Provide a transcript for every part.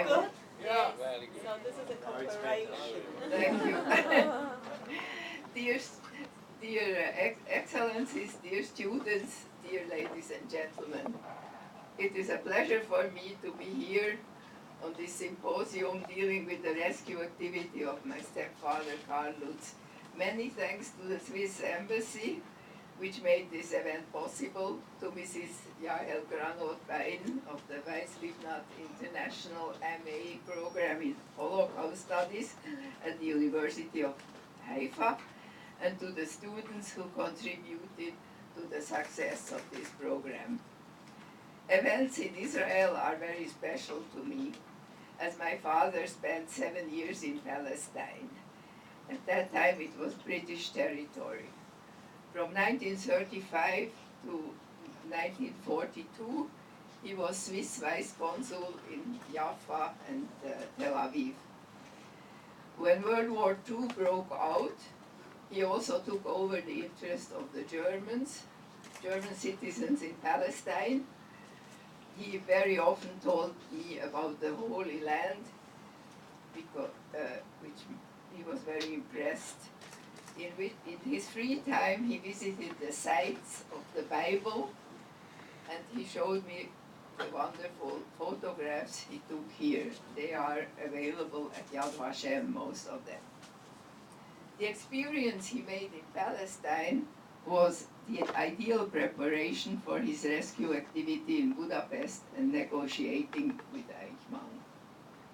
good? Yeah. Very good. So this is a it's cooperation. Thank you. dear, Excellencies, dear students, dear ladies and gentlemen, it is a pleasure for me to be here on this symposium dealing with the rescue activity of my stepfather, Carl Lutz. Many thanks to the Swiss Embassy, which made this event possible, to Mrs. Yael Granot-Bain of the Weiss-Libnat International MA program in Holocaust Studies at the University of Haifa, and to the students who contributed to the success of this program. Events in Israel are very special to me, as my father spent 7 years in Palestine. At that time it was British territory. From 1935 to 1942, he was Swiss Vice Consul in Jaffa and Tel Aviv. When World War II broke out, he also took over the interest of the German citizens in Palestine. He very often told me about the Holy Land, because, which he was very impressed. In his free time, he visited the sites of the Bible, and he showed me the wonderful photographs he took here. They are available at Yad Vashem, most of them. The experience he made in Palestine was the ideal preparation for his rescue activity in Budapest and negotiating with Eichmann,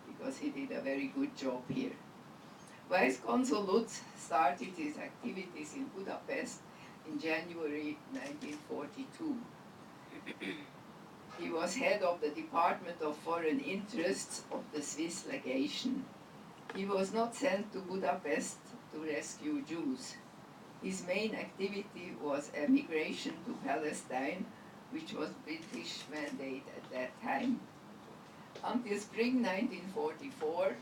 because he did a very good job here. Vice Consul Lutz started his activities in Budapest in January 1942. He was head of the Department of Foreign Interests of the Swiss legation. He was not sent to Budapest to rescue Jews. His main activity was emigration to Palestine, which was British mandate at that time. Until spring 1944,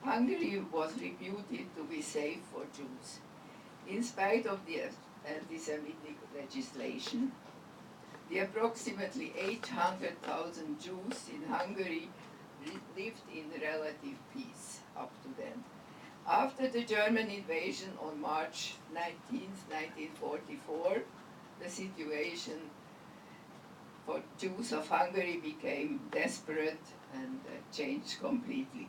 Hungary was reputed to be safe for Jews, in spite of the anti-Semitic legislation. The approximately 800,000 Jews in Hungary lived in relative peace up to then. After the German invasion on March 19, 1944, the situation for Jews of Hungary became desperate and changed completely.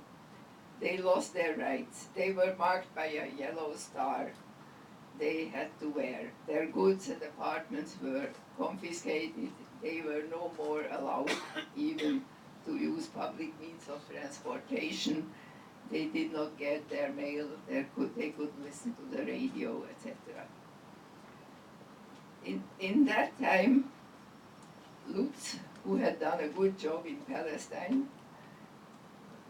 They lost their rights. They were marked by a yellow star they had to wear. Their goods and apartments were confiscated. They were no more allowed even to use public means of transportation. They did not get their mail. They couldn't listen to the radio, etc. In that time, Lutz, who had done a good job in Palestine,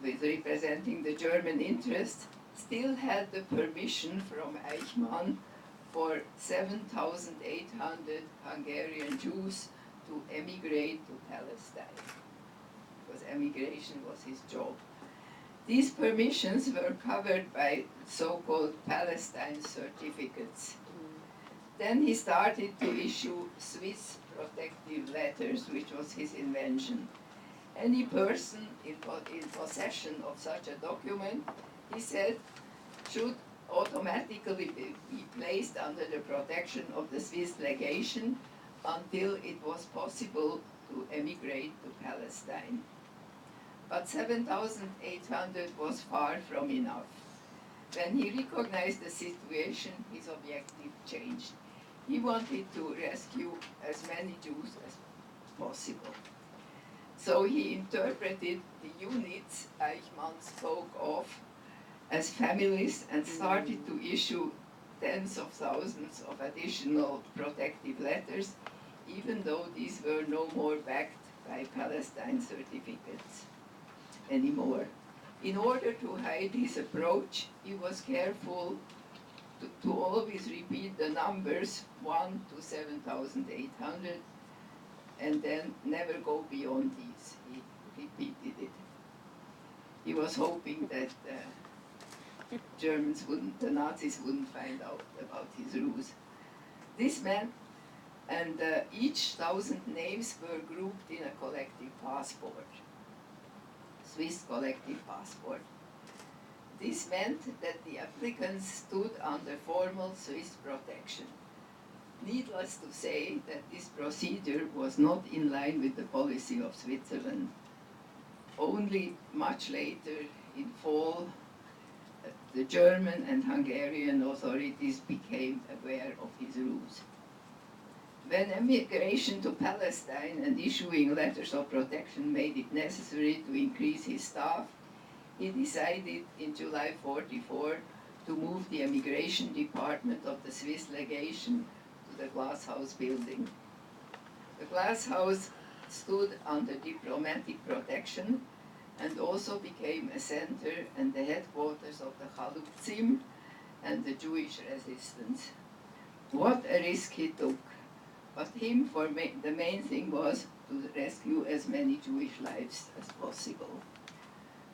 with representing the German interest, still had the permission from Eichmann for 7,800 Hungarian Jews to emigrate to Palestine, because emigration was his job. These permissions were covered by so-called Palestine certificates. Then he started to issue Swiss protective letters, which was his invention. Any person in possession of such a document, he said, should automatically be placed under the protection of the Swiss legation until it was possible to emigrate to Palestine. But 7,800 was far from enough. When he recognized the situation, his objective changed. He wanted to rescue as many Jews as possible. So he interpreted the units Eichmann spoke of as families and started to issue tens of thousands of additional protective letters, even though these were no more backed by Palestine certificates anymore. In order to hide his approach, he was careful to always repeat the numbers 1 to 7,800 and then never go beyond these. He repeated it. He was hoping that the Nazis wouldn't find out about his ruse. This meant, and each 1,000 names were grouped in a collective passport. Swiss collective passport. This meant that the applicants stood under formal Swiss protection. Needless to say that this procedure was not in line with the policy of Switzerland. Only much later, in fall, the German and Hungarian authorities became aware of his rules. When emigration to Palestine and issuing letters of protection made it necessary to increase his staff, he decided in July 1944 to move the emigration department of the Swiss legation to the Glass House building. The Glass House stood under diplomatic protection and also became a center and the headquarters of the Carl Lutz and the Jewish resistance. What a risk he took! But the main thing was to rescue as many Jewish lives as possible.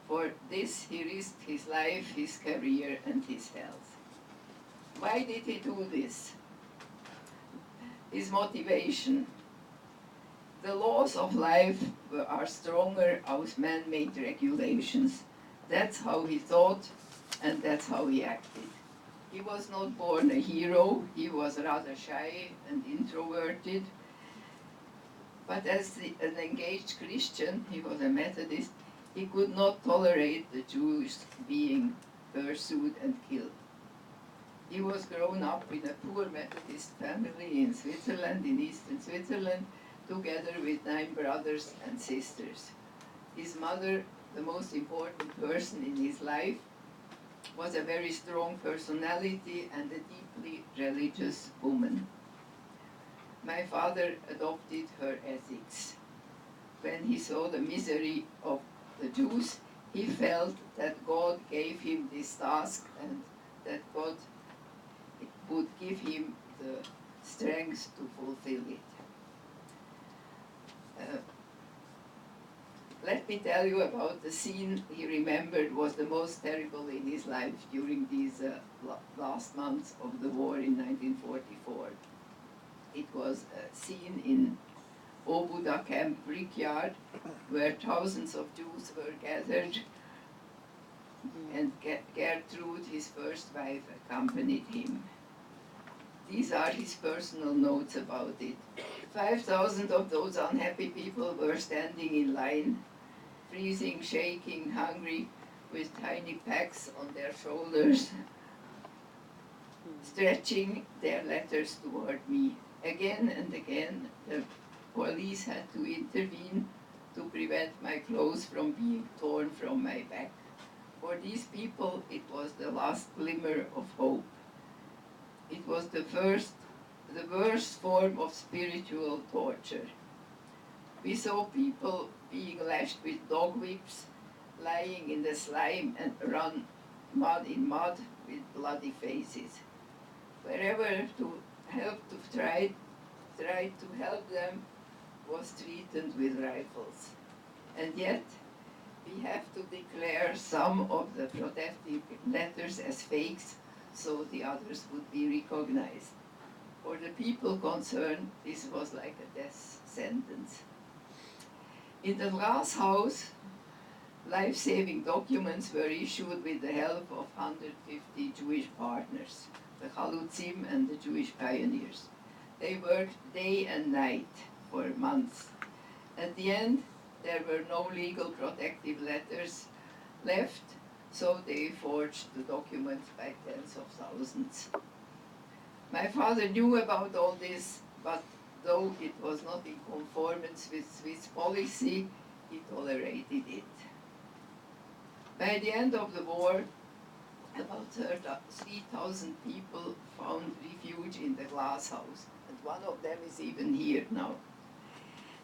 For this, he risked his life, his career, and his health. Why did he do this? His motivation. The laws of life are stronger as man-made regulations. That's how he thought, and that's how he acted. He was not born a hero, he was rather shy and introverted. But as an engaged Christian, he was a Methodist, he could not tolerate the Jews being pursued and killed. He was grown up in a poor Methodist family in Switzerland, in eastern Switzerland, together with 9 brothers and sisters. His mother, the most important person in his life, was a very strong personality and a deeply religious woman. My father adopted her ethics. When he saw the misery of the Jews, he felt that God gave him this task and that God would give him the strength to fulfill it. Let me tell you about the scene he remembered was the most terrible in his life during these last months of the war in 1944. It was a scene in Obuda camp brickyard where thousands of Jews were gathered and Gertrude, his first wife, accompanied him. These are his personal notes about it. 5,000 of those unhappy people were standing in line, freezing, shaking, hungry, with tiny packs on their shoulders, stretching their letters toward me. Again and again, the police had to intervene to prevent my clothes from being torn from my back. For these people, it was the last glimmer of hope. It was the worst form of spiritual torture. We saw people being lashed with dog whips, lying in the slime and run in mud with bloody faces. Wherever tried to help them was threatened with rifles. And yet, we have to declare some of the protective letters as fakes so the others would be recognized. For the people concerned, this was like a death sentence. In the Glass House, life-saving documents were issued with the help of 150 Jewish partners, the Chalutzim and the Jewish pioneers. They worked day and night for months. At the end, there were no legal protective letters left, so they forged the documents by tens of thousands. My father knew about all this, but though it was not in conformance with Swiss policy, he tolerated it. By the end of the war, about 3,000 people found refuge in the Glass House, and one of them is even here now.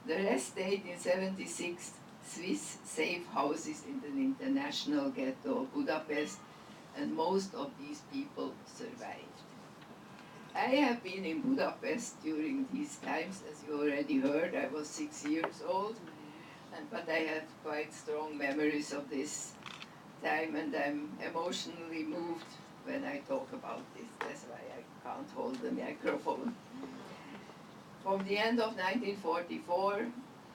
The rest stayed in 76 Swiss safe houses in the international ghetto of Budapest, and most of these people survived. I have been in Budapest during these times, as you already heard. I was 6 years old, but I have quite strong memories of this time, and I'm emotionally moved when I talk about this. That's why I can't hold the microphone. From the end of 1944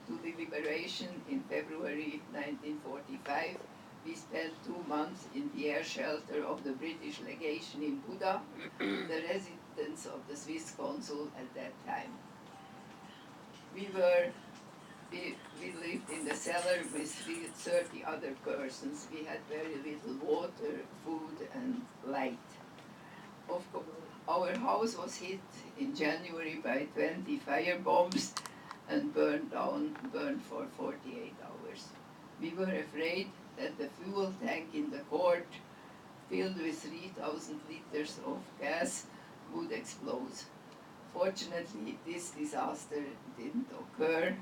to the liberation in February 1945, we spent 2 months in the air shelter of the British legation in Buda, the residence of the Swiss consul at that time. We lived in the cellar with 30 other persons. We had very little water, food, and light. Of course, our house was hit in January by 20 fire bombs and burned for 48 hours. We were afraid that the fuel tank in the court, filled with 3,000 liters of gas, would explode. Fortunately, this disaster didn't occur.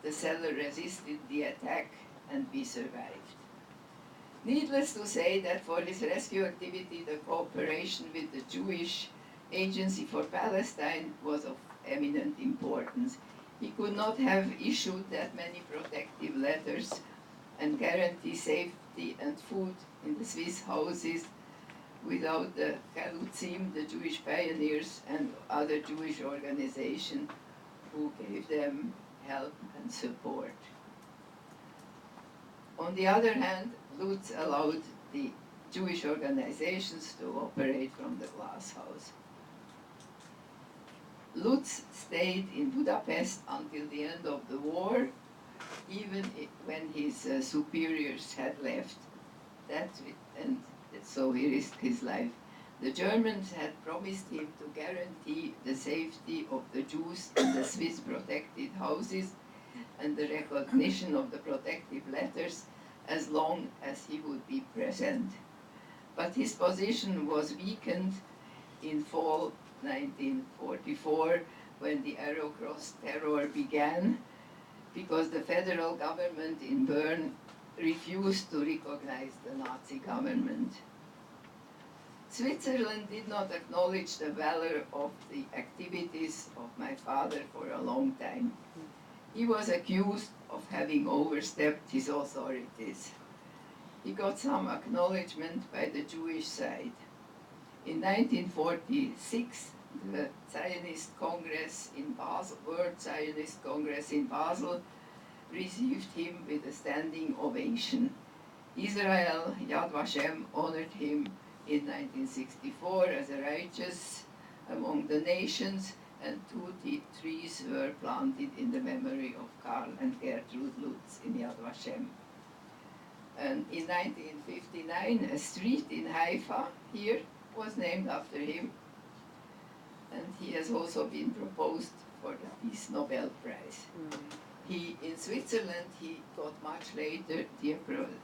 The cellar resisted the attack and we survived. Needless to say that for his rescue activity, the cooperation with the Jewish Agency for Palestine was of eminent importance. He could not have issued that many protective letters and guarantee safety and food in the Swiss houses without the Carl Lutz, the Jewish pioneers, and other Jewish organizations who gave them help and support. On the other hand, Lutz allowed the Jewish organizations to operate from the glass house. Lutz stayed in Budapest until the end of the war, even when his superiors had left. And so he risked his life. The Germans had promised him to guarantee the safety of the Jews in the Swiss protected houses and the recognition of the protective letters as long as he would be present. But his position was weakened in fall 1944 when the Arrow Cross terror began, because the federal government in Bern refused to recognize the Nazi government. Switzerland did not acknowledge the valor of the activities of my father for a long time. He was accused of having overstepped his authorities. He got some acknowledgement by the Jewish side. In 1946, the Zionist Congress in Basel, World Zionist Congress in Basel, received him with a standing ovation. Israel, Yad Vashem, honored him in 1964 as a righteous among the nations, and 2 trees were planted in the memory of Carl and Gertrude Lutz in Yad Vashem. And in 1959, a street in Haifa here was named after him, and he has also been proposed for the Peace Nobel Prize. In Switzerland, he got much later the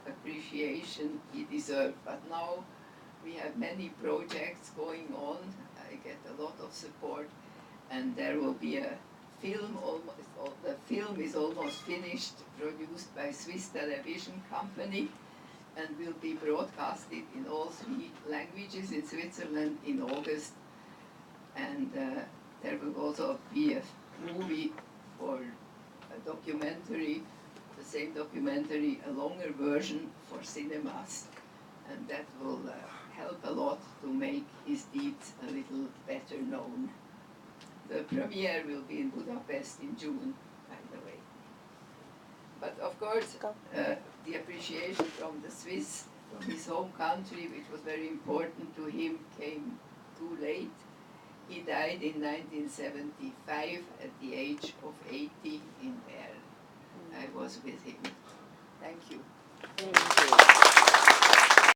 appreciation he deserved, but now we have many projects going on. I get a lot of support, and there will be a film, the film is almost finished, produced by Swiss Television Company, and will be broadcasted in all 3 languages in Switzerland in August. And there will also be a movie or a documentary, the same documentary, a longer version for cinemas, and that will help a lot to make his deeds a little better known. The premiere will be in Budapest in June, by the way. But of course, the appreciation from the Swiss, from his home country, which was very important to him, came too late. He died in 1975 at the age of 80 in Bern. I was with him. Thank you. Thank you.